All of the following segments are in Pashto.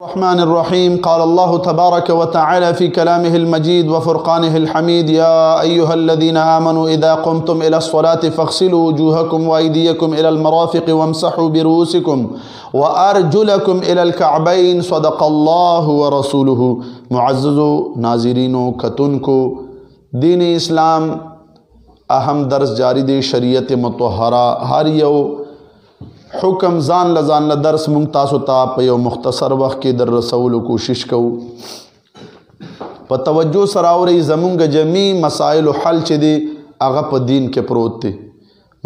الرحمن الرحيم. قال الله تبارك وتعالى في كلامه المجيد وفرقانه الحميد: يا أيها الذين آمنوا إذا قمتم إلى الصلاة فاغسلوا وجوهكم وأيديكم إلى المرافق وامسحوا برؤوسكم وأرجلكم إلى الكعبين. صدق الله ورسوله. معززو ناظرینو کتونکو، دین اسلام اہم درس جاری دی شریعت مطہرہ. ہر یو حکم ځان له درس مونږ تاسو ته په یو مختصر وخت کې در رسولو کوشش کوو. په توجه سره اورئ، زمونږ جمعي مسائل حل چې دی هغه په دین کې پروت دی.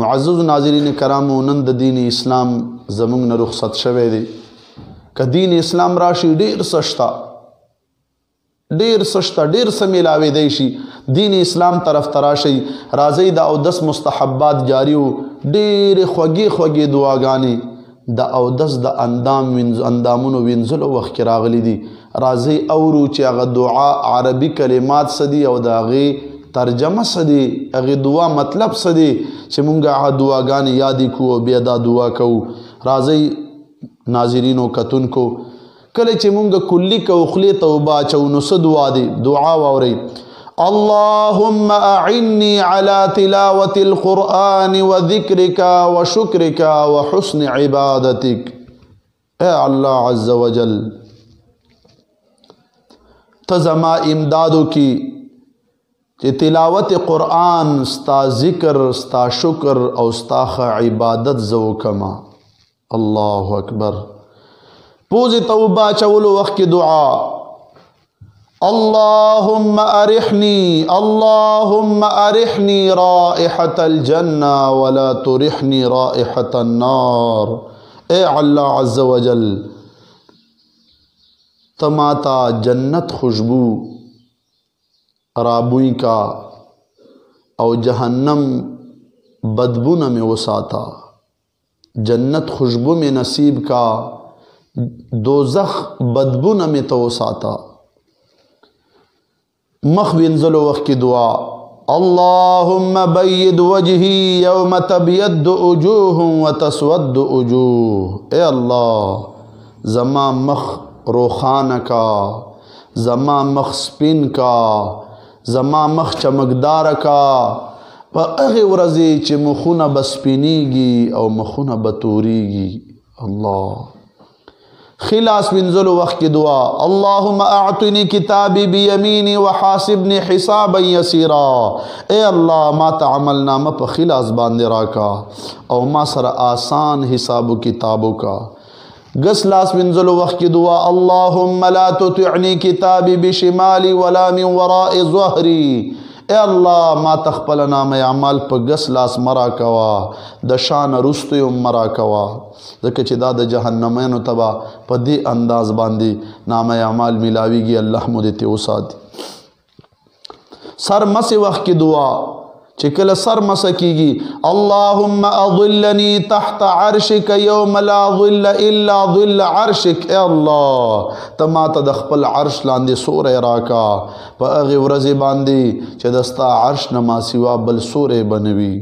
معزز ناظرین کرامو، نن د دین اسلام زمونږ نه رخصت شوی دی. که دین اسلام راشي ډیر سشتا ډیر څه میلاویدی شي. دین اسلام طرف تراشي، راځئ د اودس مستحبات جاریو. ډیرې خوږې دعاګانې د اودس د اندامونو وینځلو وخت کې راغلی دي. راځئ اورو چې هغه دعا عربي کلمات څه دي او د هغې ترجمه څه دي، هغې دعا مطلب څه دی، چې مونږ هغه دعاګانې یادې کړو او بیا دا دعا کوو. راځئ ناظرینو کتونکو، کله چې مونږ کلی کو خولې ته اوبه اچوو نو څه دعا دی؟ دعا واورئ: اللهم أعني على تلاوة القرآن وذكرك وشكرك وحسن عبادتك. اے اللہ عز وجل، تزما امدادو کی چې تلاوت قرآن، ستا ذکر، ستا شکر او ستا عبادت زو کما. اللہ اکبر. پوزی توبہ چولو وقت کی دعا: اللهم أرحني رائحة الجنة ولا ترحني رائحة النار. اے اللہ عز وجل، تماتا جنت خوشبو رابوئی کا او جہنم بدبو نہ میں وساتا. جنت خوشبو میں نصیب کا، دوزخ بدبو نہ میں تو وساتا. مخ وینځلو وخت کی دعا: اللهم بيض وجهي يوم تبيض وجوه وتسود وجوه. اے اللہ، زما مخ روخانه کا، زما مخ سپین کا، زما مخ چمکدار کا. په هغې ورځې چې مخونه به سپینیږي او مخونه به توریږي. الله. خلاص وینځلو وخت کی دعا: اللهم اعطني کتابی بیمینی وحاسبنی حسابا یسیرا. اے اللہ، ما ته عمل نامه په خلاص باندې راکا او ما سره آسان حسابو کتابو کا. گس لاس وینځلو وخت کی دعا: اللهم لا تطعني کتابی بشمالی ولا من وراء ظهری. اے اللہ، ما تخپل نام اعمال په گس لاس مرا کوا، د شان رستو مرا کوا، ځکه چې دا د جهنمینو تبا په دې انداز باندې نام اعمال ملاویږي. الله مو دې ته وساتي. سر مسې وخت کې دعا چې کله سر مسه کیږي: اللهم اظلني تحت عرشك يوم لا ظل الا ظل عرشك. اے اللہ، ته ما ته د خپل عرش لاندې سوری راکا په هغې ورځې باندې چې د ستا عرش نه ما سوا بل سوری به نه وي.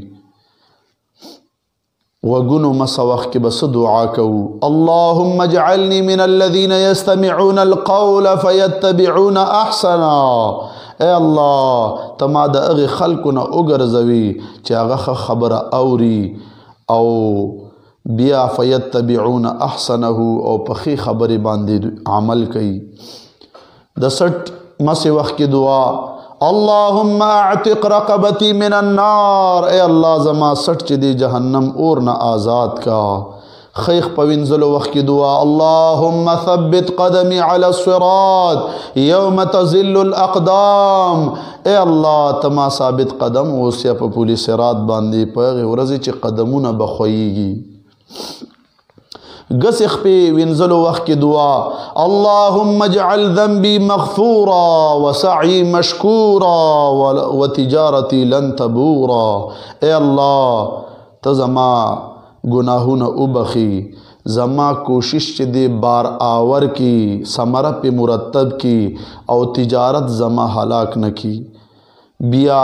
وګونو مسه وخت کې به څه دعا کوو: اللهم اجعلني من الذين يستمعون القول فيتبعون احسنا. اے اللہ، ته ما د هغې خلکو نه وګرځوي چې هغه خبره اوري او بیا فیتبعون احسنه او په ښې خبرې باندې عمل کوي. د سټ مسې وخت کې دعا: اللهم اعتق رقبتي من النار. اے اللہ، زما سټ چې دی جهنم اور نه آزاد کا. خیخ پوینځلو وخت کی دعا: اللهم ثبت قدمی علی الصراط یوم تزل الاقدام. اے اللہ، تما ثابت قدم اوسیا په پولی صراط باندې په هغې ورځې چې قدمونه به خویږي. گس اخپی وینځلو وخت کی دعا: اللهم اجعل ذنبی مغفورا وسعی مشکورا وتجارتی لن تبورا. اے اللہ، ته زما گناہونه وبخي، زما کوشش چې دی بار آور کی، ثمره پہ مرتب کی او تجارت زما ہلاک نہ کی. بیا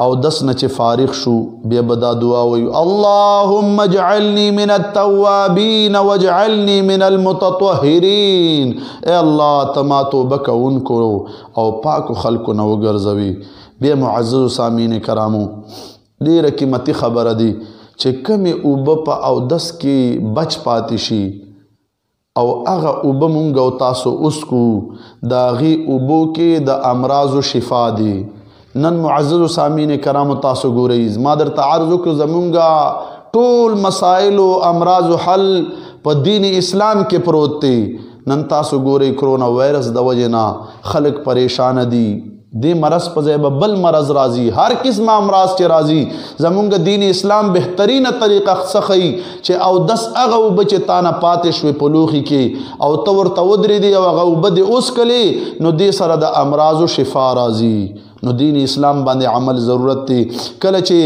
او دس نه چې فارغ شو بیا به دا دعا وایو اللهم اجعلني من التوابین واجعلني من المتطهرین. اے الله تما توبه کوونکو او پاکو خلکو نه وګرځوي. بیا معزز سامعین کرامو ډیره قیمتي خبره دی چې کمې اوبه په اودس کې بچ پاتې شي او هغه اوبه مونږ او تاسو اوس کو د هغې اوبو کې د امراضو شفا دی. نن معزز سامعین کرامو تاسو ګورئ زما درته عرض وکړو زمونږ ټول مسائل او امراضو حل په دین اسلام کې پروت دی. نن تاسو ګورئ کرونا وایرس د وجې نه خلک پریشان دي. دې مرض په ځای به بل مرض راځي. هر قسمه امراض چې راځي زمونږ دین اسلام بهترینه طریقه ښیي چې اودس هغه اوبه چې تا نه پاتې شوې په لوښي کې او ته ورته ودرېدې او هغه اوبه دې وڅښلې نو دې سره د امراضو شفا راځي. نو دین اسلام باندې عمل ضرورت دی. کله چې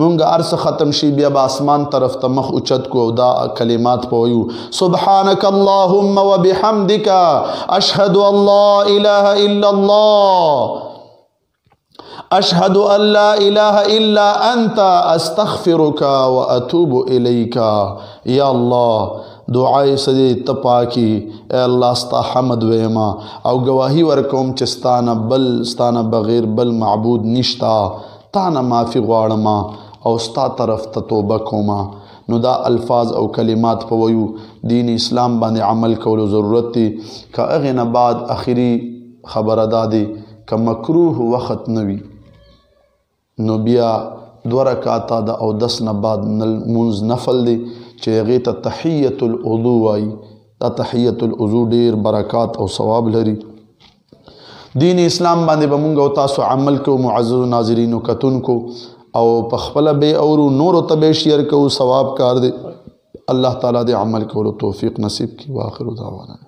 مونږ هر څه ختم شي بیا به اسمان طرف ته مخ اوچت کو او دا کلمات په وایو سبحانک اللهم وبحمدک اشهد ان لا اله الا الله اشهد ان لا اله الا انت استغفرك واتوب اليك. یا الله دعای سدی تپاکی اے اللہ ستا حمد ویما او گواہی ورکوم چې ستانه بغیر بل معبود نشتا. تانا معافی غواړما او ستا طرف ته توبه کوما. نو دا الفاظ او کلمات په ویو دین اسلام باندې عمل کولو ضرورت دی. که هغې نه بعد اخري خبره دا دی که مکروه وخت نوي نو بیا 2 رکعاته د اودس نه بعد مونځ نفل دی چې هغې ته تحیت الوضو وایي. دا تحیت الوضو ډېر برکات او ثواب لري. دین اسلام باندې به مونږ او تاسو عمل کوو معززو ناظرینو کتونکو او په خپله به اورو نورو ته به شیر کوو ثواب کار دی. الله تعالی دې عمل کولو توفیق نصیب کړي. واخر دعوانا